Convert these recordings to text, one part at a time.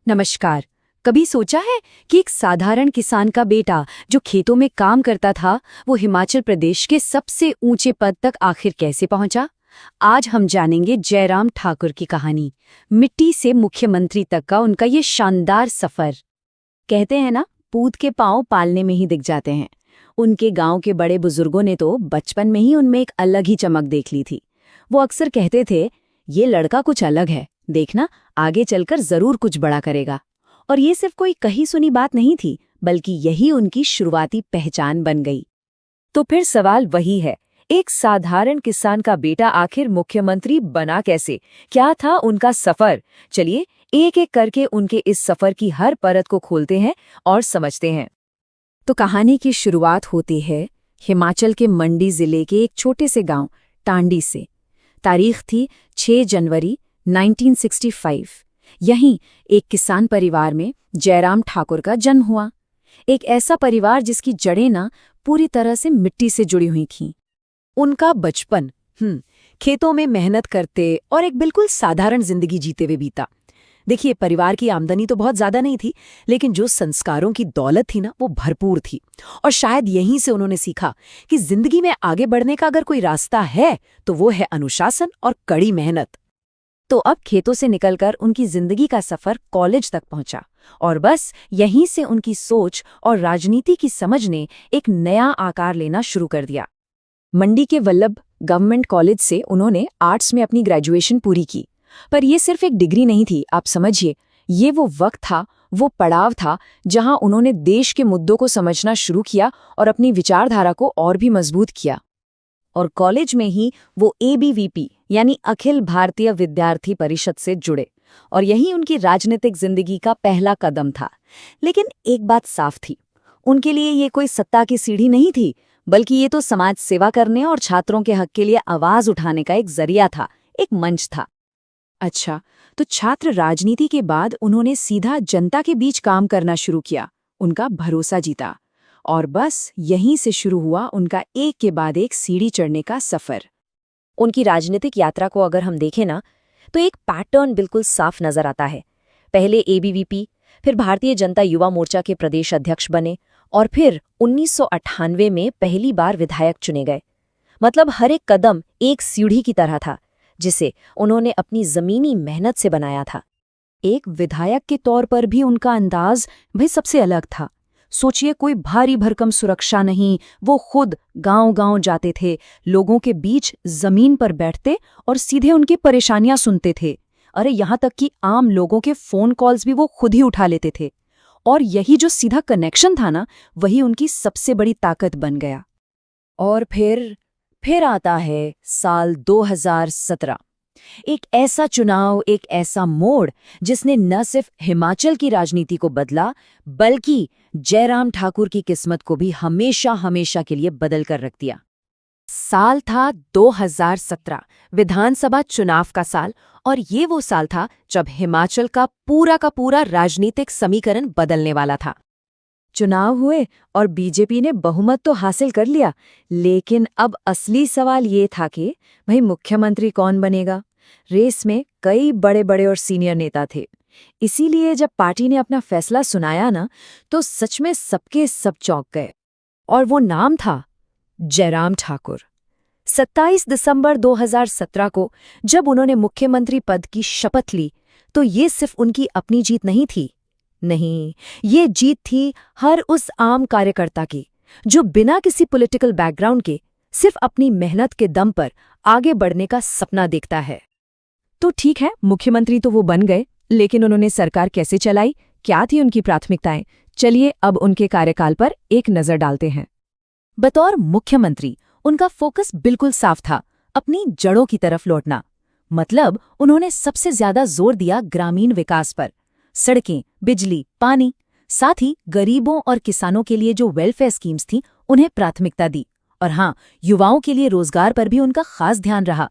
नमस्कार। कभी सोचा है कि एक साधारण किसान का बेटा जो खेतों में काम करता था, वो हिमाचल प्रदेश के सबसे ऊंचे पद तक आखिर कैसे पहुंचा? आज हम जानेंगे जयराम ठाकुर की कहानी, मिट्टी से मुख्यमंत्री तक का उनका ये शानदार सफर। कहते हैं ना, पूत के पांव पालने में ही दिख जाते हैं। उनके गांव के बड़े बुजुर्गों ने तो बचपन में ही उनमें एक अलग ही चमक देख ली थी। वो अक्सर कहते थे, ये लड़का कुछ अलग है, देखना आगे चलकर जरूर कुछ बड़ा करेगा। और ये सिर्फ कोई कही सुनी बात नहीं थी, बल्कि यही उनकी शुरुआती पहचान बन गई। तो फिर सवाल वही है, एक साधारण किसान का बेटा आखिर मुख्यमंत्री बना कैसे? क्या था उनका सफर? चलिए एक एक करके उनके इस सफर की हर परत को खोलते हैं और समझते हैं। तो कहानी की शुरुआत होती है हिमाचल के मंडी जिले के एक छोटे से गांव टांडी से। तारीख थी 6 जनवरी 1965। यहीं एक किसान परिवार में जयराम ठाकुर का जन्म हुआ। एक ऐसा परिवार जिसकी जड़ें ना पूरी तरह से मिट्टी से जुड़ी हुई थीं। उनका बचपन खेतों में मेहनत करते और एक बिल्कुल साधारण जिंदगी जीते हुए बीता। देखिए, परिवार की आमदनी तो बहुत ज्यादा नहीं थी, लेकिन जो संस्कारों की दौलत थी ना, वो भरपूर थी। और शायद यहीं से उन्होंने सीखा कि जिंदगी में आगे बढ़ने का अगर कोई रास्ता है तो वो है अनुशासन और कड़ी मेहनत। तो अब खेतों से निकलकर उनकी जिंदगी का सफर कॉलेज तक पहुंचा, और बस यहीं से उनकी सोच और राजनीति की समझ ने एक नया आकार लेना शुरू कर दिया। मंडी के वल्लभ गवर्नमेंट कॉलेज से उन्होंने आर्ट्स में अपनी ग्रेजुएशन पूरी की। पर यह सिर्फ एक डिग्री नहीं थी, आप समझिए, ये वो वक्त था, वो पड़ाव था जहां उन्होंने देश के मुद्दों को समझना शुरू किया और अपनी विचारधारा को और भी मजबूत किया। और कॉलेज में ही वो ABVP यानी अखिल भारतीय विद्यार्थी परिषद से जुड़े, और यही उनकी राजनीतिक जिंदगी का पहला कदम था। लेकिन एक बात साफ थी, उनके लिए ये कोई सत्ता की सीढ़ी नहीं थी, बल्कि ये तो समाज सेवा करने और छात्रों के हक के लिए आवाज उठाने का एक जरिया था, एक मंच था। अच्छा, तो छात्र राजनीति के बाद उन्होंने सीधा जनता के बीच काम करना शुरू किया, उनका भरोसा जीता, और बस यहीं से शुरू हुआ उनका एक के बाद एक सीढ़ी चढ़ने का सफर। उनकी राजनीतिक यात्रा को अगर हम देखें ना, तो एक पैटर्न बिल्कुल साफ नजर आता है। पहले ABVP, फिर भारतीय जनता युवा मोर्चा के प्रदेश अध्यक्ष बने, और फिर 1998 में पहली बार विधायक चुने गए। मतलब हर एक कदम एक सीढ़ी की तरह था, जिसे उन्होंने अपनी जमीनी मेहनत से बनाया था। एक विधायक के तौर पर भी उनका अंदाज भी सबसे अलग था। सोचिए, कोई भारी भरकम सुरक्षा नहीं, वो खुद गांव-गांव जाते थे, लोगों के बीच जमीन पर बैठते और सीधे उनकी परेशानियां सुनते थे। अरे, यहां तक कि आम लोगों के फोन कॉल्स भी वो खुद ही उठा लेते थे। और यही जो सीधा कनेक्शन था ना, वही उनकी सबसे बड़ी ताकत बन गया। और फिर आता है साल 2017। एक ऐसा चुनाव, एक ऐसा मोड़ जिसने न सिर्फ हिमाचल की राजनीति को बदला, बल्कि जयराम ठाकुर की किस्मत को भी हमेशा हमेशा के लिए बदल कर रख दिया। साल था 2017, विधानसभा चुनाव का साल, और ये वो साल था जब हिमाचल का पूरा राजनीतिक समीकरण बदलने वाला था। चुनाव हुए और बीजेपी ने बहुमत तो हासिल कर लिया, लेकिन अब असली सवाल ये था कि भाई मुख्यमंत्री कौन बनेगा। रेस में कई बड़े बड़े और सीनियर नेता थे। इसीलिए जब पार्टी ने अपना फैसला सुनाया ना, तो सच में सबके सब चौंक गए। और वो नाम था जयराम ठाकुर। 27 दिसंबर 2017 को जब उन्होंने मुख्यमंत्री पद की शपथ ली, तो ये सिर्फ उनकी अपनी जीत नहीं थी। नहीं, ये जीत थी हर उस आम कार्यकर्ता की जो बिना किसी पॉलिटिकल बैकग्राउंड के सिर्फ अपनी मेहनत के दम पर आगे बढ़ने का सपना देखता है। तो ठीक है, मुख्यमंत्री तो वो बन गए, लेकिन उन्होंने सरकार कैसे चलाई, क्या थी उनकी प्राथमिकताएं? चलिए अब उनके कार्यकाल पर एक नजर डालते हैं। बतौर मुख्यमंत्री उनका फोकस बिल्कुल साफ था, अपनी जड़ों की तरफ लौटना। मतलब उन्होंने सबसे ज्यादा जोर दिया ग्रामीण विकास पर। सड़कें, बिजली, पानी, साथ ही गरीबों और किसानों के लिए जो वेलफेयर स्कीम्स थीं, उन्हें प्राथमिकता दी। और हाँ, युवाओं के लिए रोजगार पर भी उनका खास ध्यान रहा।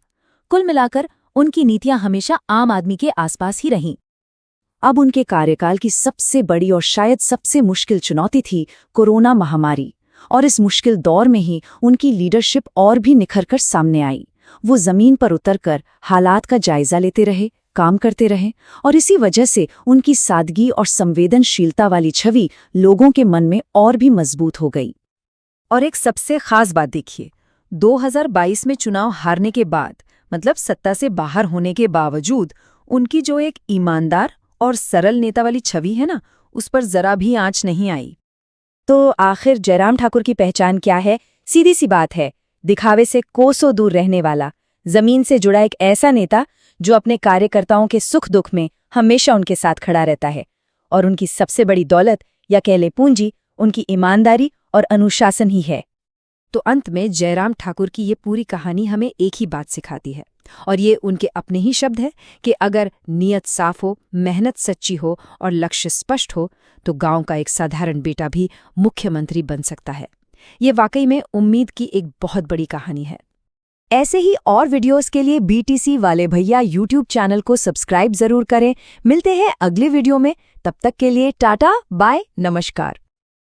कुल मिलाकर उनकी नीतियां हमेशा आम आदमी के आसपास ही रहीं। अब उनके कार्यकाल की सबसे बड़ी और शायद सबसे मुश्किल चुनौती थी कोरोना महामारी। और इस मुश्किल दौर में ही उनकी लीडरशिप और भी निखरकर सामने आई। वो जमीन पर उतरकर हालात का जायजा लेते रहे, काम करते रहे और इसी वजह से उनकी सादगी और संवेदनशीलता वाली छवि लोगों के मन में और भी मजबूत हो गई। और एक सबसे खास बात देखिए, 2022 में चुनाव हारने के बाद, मतलब सत्ता से बाहर होने के बावजूद, उनकी जो एक ईमानदार और सरल नेता वाली छवि है ना, उस पर जरा भी आंच नहीं आई। तो आखिर जयराम ठाकुर की पहचान क्या है? सीधी सी बात है, दिखावे से कोसों दूर रहने वाला, जमीन से जुड़ा एक ऐसा नेता जो अपने कार्यकर्ताओं के सुख दुख में हमेशा उनके साथ खड़ा रहता है। और उनकी सबसे बड़ी दौलत या कह ले पूंजी उनकी ईमानदारी और अनुशासन ही है। तो अंत में जयराम ठाकुर की ये पूरी कहानी हमें एक ही बात सिखाती है, और ये उनके अपने ही शब्द है कि अगर नीयत साफ हो, मेहनत सच्ची हो और लक्ष्य स्पष्ट हो तो गांव का एक साधारण बेटा भी मुख्यमंत्री बन सकता है। ये वाकई में उम्मीद की एक बहुत बड़ी कहानी है। ऐसे ही और वीडियोस के लिए BTC वाले भैया YouTube चैनल को सब्सक्राइब जरूर करें। मिलते हैं अगले वीडियो में, तब तक के लिए टाटा बाय नमस्कार।